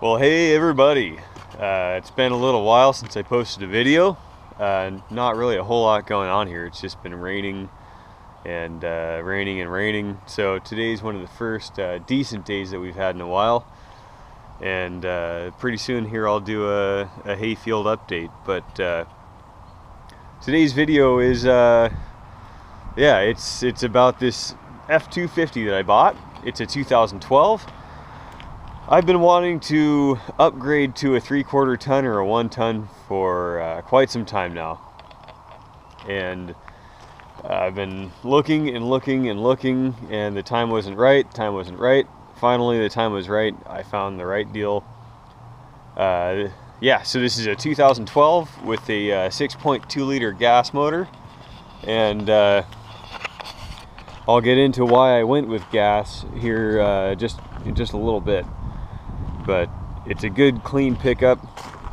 Well, hey everybody. It's been a little while since I posted a video. Not really a whole lot going on here. It's just been raining and raining. So today's one of the first decent days that we've had in a while. And pretty soon here I'll do a hayfield update. But today's video is, it's about this F250 that I bought. It's a 2012. I've been wanting to upgrade to a 3/4 ton or a 1 ton for quite some time now, and I've been looking, and the time wasn't right. Finally, the time was right. I found the right deal. So this is a 2012 with a 6.2 liter gas motor, and I'll get into why I went with gas here just in just a little bit. But it's a good clean pickup.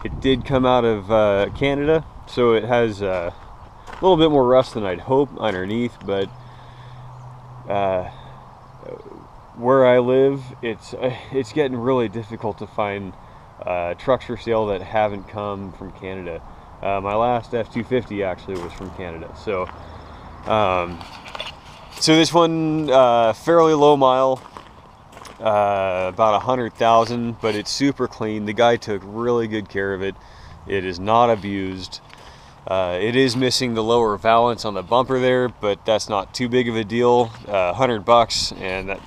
It did come out of Canada, so it has a little bit more rust than I'd hope underneath, but where I live, it's getting really difficult to find trucks for sale that haven't come from Canada. My last F250 actually was from Canada, so this one fairly low mile. About 100,000, but it's super clean. The guy took really good care of it. It is not abused. It is missing the lower valance on the bumper there, but that's not too big of a deal. $100, and that,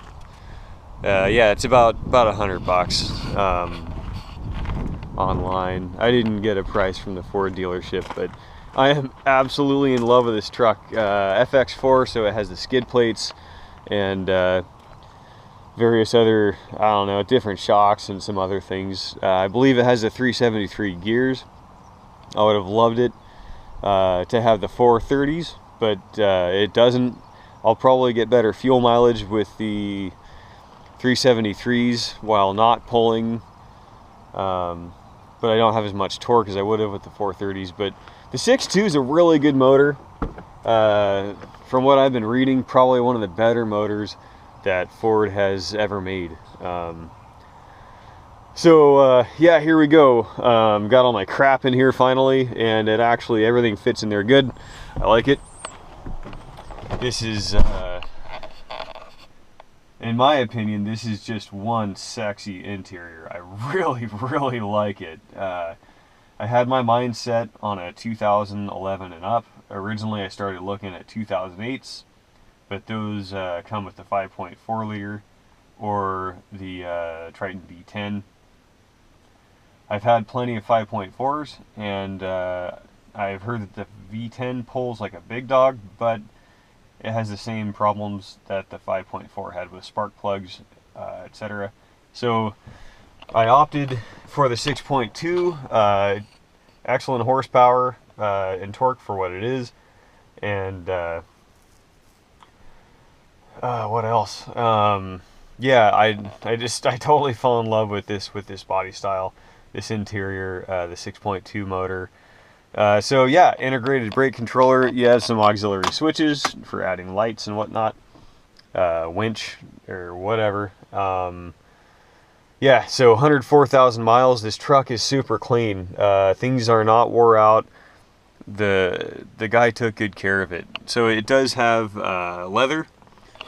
it's about $100 online. I didn't get a price from the Ford dealership, but I am absolutely in love with this truck. FX4, so it has the skid plates and various other, different shocks and some other things. I believe it has the 373 gears. I would have loved it to have the 430s, but it doesn't. I'll probably get better fuel mileage with the 373s while not pulling, but I don't have as much torque as I would have with the 430s. But the 6.2 is a really good motor. From what I've been reading, probably one of the better motors that Ford has ever made. Here we go. Got all my crap in here finally, and everything fits in there good. I like it. This is, in my opinion, this is just one sexy interior. I really like it. I had my mind set on a 2011 and up. Originally I started looking at 2008s, but those come with the 5.4 liter or the Triton V10. I've had plenty of 5.4s, and I've heard that the V10 pulls like a big dog, but it has the same problems that the 5.4 had with spark plugs, etc. So I opted for the 6.2, excellent horsepower and torque for what it is, and what else? I totally fell in love with this body style, this interior, the 6.2 motor. Integrated brake controller. You have some auxiliary switches for adding lights and whatnot, winch or whatever. 104,000 miles. This truck is super clean. Things are not wore out. The guy took good care of it. So it does have leather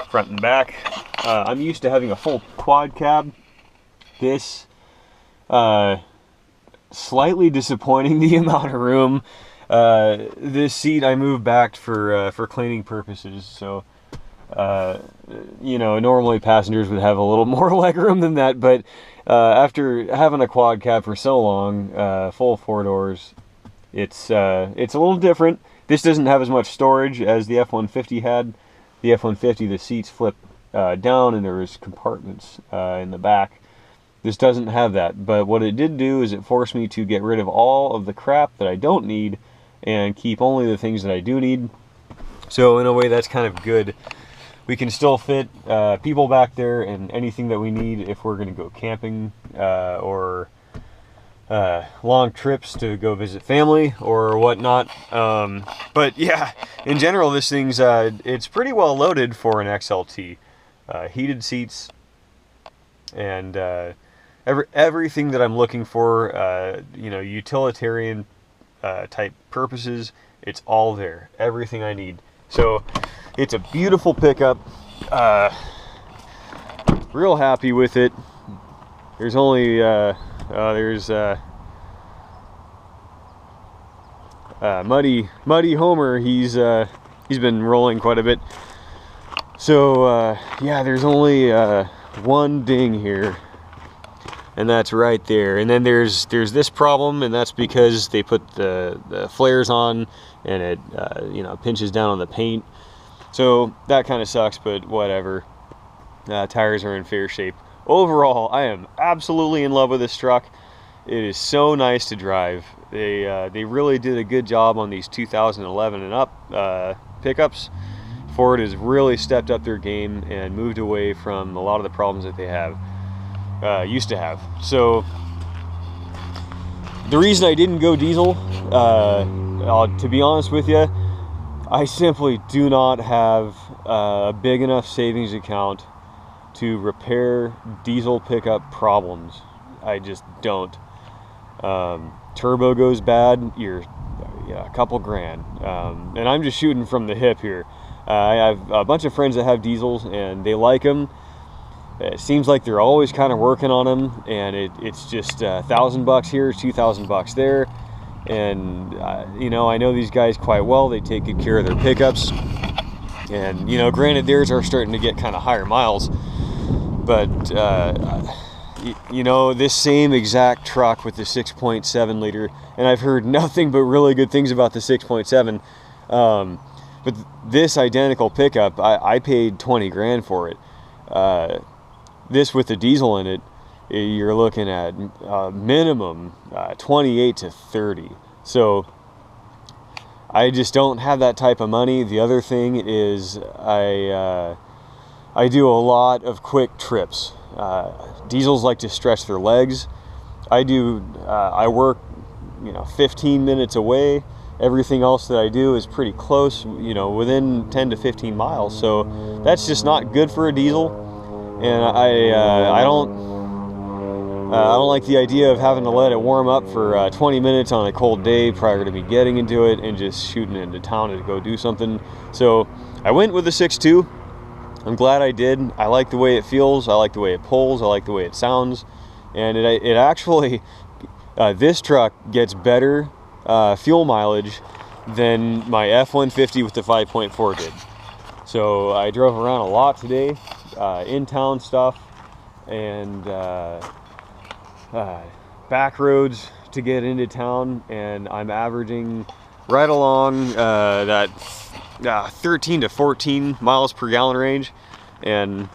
front and back. I'm used to having a full quad cab. This slightly disappointing, the amount of room. This seat I moved back for cleaning purposes, so normally passengers would have a little more leg room than that, but after having a quad cab for so long, full 4 doors, it's a little different. This doesn't have as much storage as the F-150 had. The F-150, the seats flip down and there is compartments in the back. This doesn't have that, but what it did do is it forced me to get rid of all of the crap that I don't need and keep only the things that I do need. So in a way, that's kind of good. We can still fit people back there and anything that we need if we're going to go camping or long trips to go visit family or whatnot. But yeah, in general, this thing's it's pretty well loaded for an XLT. Heated seats, and everything that I'm looking for, you know, utilitarian type purposes, it's all there. Everything I need. So it's a beautiful pickup. Real happy with it. There's only Muddy Homer. He's been rolling quite a bit. So yeah, there's only one ding here, and that's right there. And then there's this problem, and that's because they put the flares on, and it you know, pinches down on the paint. So that kind of sucks, but whatever. Tires are in fair shape. Overall, I am absolutely in love with this truck. It is so nice to drive. They really did a good job on these 2011 and up pickups. Ford has really stepped up their game and moved away from a lot of the problems that they used to have. So the reason I didn't go diesel, to be honest with you, I simply do not have a big enough savings account to repair diesel pickup problems. I just don't. Turbo goes bad, you're a couple grand. And I'm just shooting from the hip here. I have a bunch of friends that have diesels and they like them. It seems like they're always kind of working on them, and it's just $1,000 here, $2,000 there. And you know, I know these guys quite well. They take good care of their pickups, and you know, granted, theirs are starting to get kind of higher miles, but you know, this same exact truck with the 6.7 liter, and I've heard nothing but really good things about the 6.7, but this identical pickup, I paid 20 grand for it. This with the diesel in it, you're looking at minimum 28 to 30. So I just don't have that type of money. The other thing is I do a lot of quick trips. Diesels like to stretch their legs. I work, you know, 15 minutes away. Everything else that I do is pretty close, you know, within 10 to 15 miles. So that's just not good for a diesel. And I don't like the idea of having to let it warm up for 20 minutes on a cold day prior to me getting into it and just shooting into town to go do something. So I went with the 6.2. I'm glad I did. I like the way it feels. I like the way it pulls. I like the way it sounds. And it actually, this truck gets better fuel mileage than my F150 with the 5.4 did. So I drove around a lot today, in-town stuff, and back roads to get into town, and I'm averaging right along that 13 to 14 miles per gallon range, and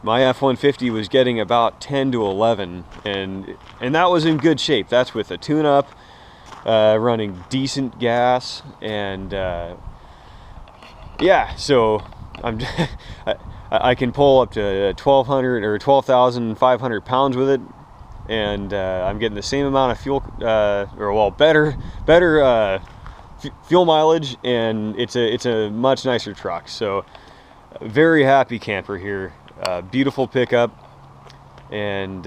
my F-150 was getting about 10 to 11, and that was in good shape. That's with a tune-up, running decent gas, and yeah, so I can pull up to 1,200 or 12,500 pounds with it, and I'm getting the same amount of fuel, or well, better fuel mileage, and it's a much nicer truck. So very happy camper here. Beautiful pickup, and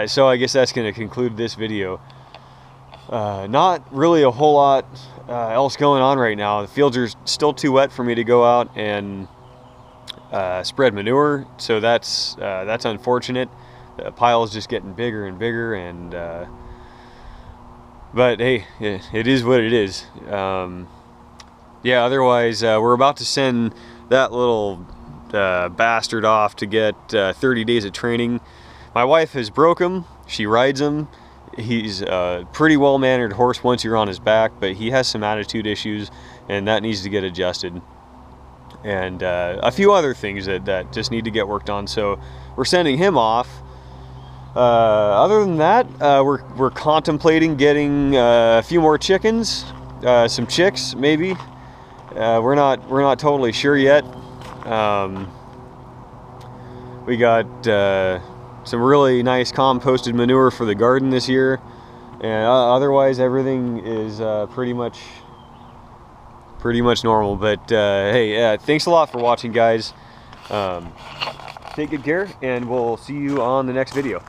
so I guess that's going to conclude this video. Not really a whole lot else going on right now. The fields are still too wet for me to go out and spread manure, so that's unfortunate. The pile is just getting bigger and bigger, and but hey, it is what it is. Yeah, otherwise we're about to send that little bastard off to get 30 days of training. My wife has broke him. She rides him. He's a pretty well-mannered horse once you're on his back, but he has some attitude issues, and that needs to get adjusted. And a few other things that just need to get worked on. So we're sending him off. Other than that, we're contemplating getting a few more chickens, some chicks maybe. We're not totally sure yet. We got some really nice composted manure for the garden this year, and otherwise everything is pretty much normal. But hey, thanks a lot for watching, guys. Take good care, and we'll see you on the next video.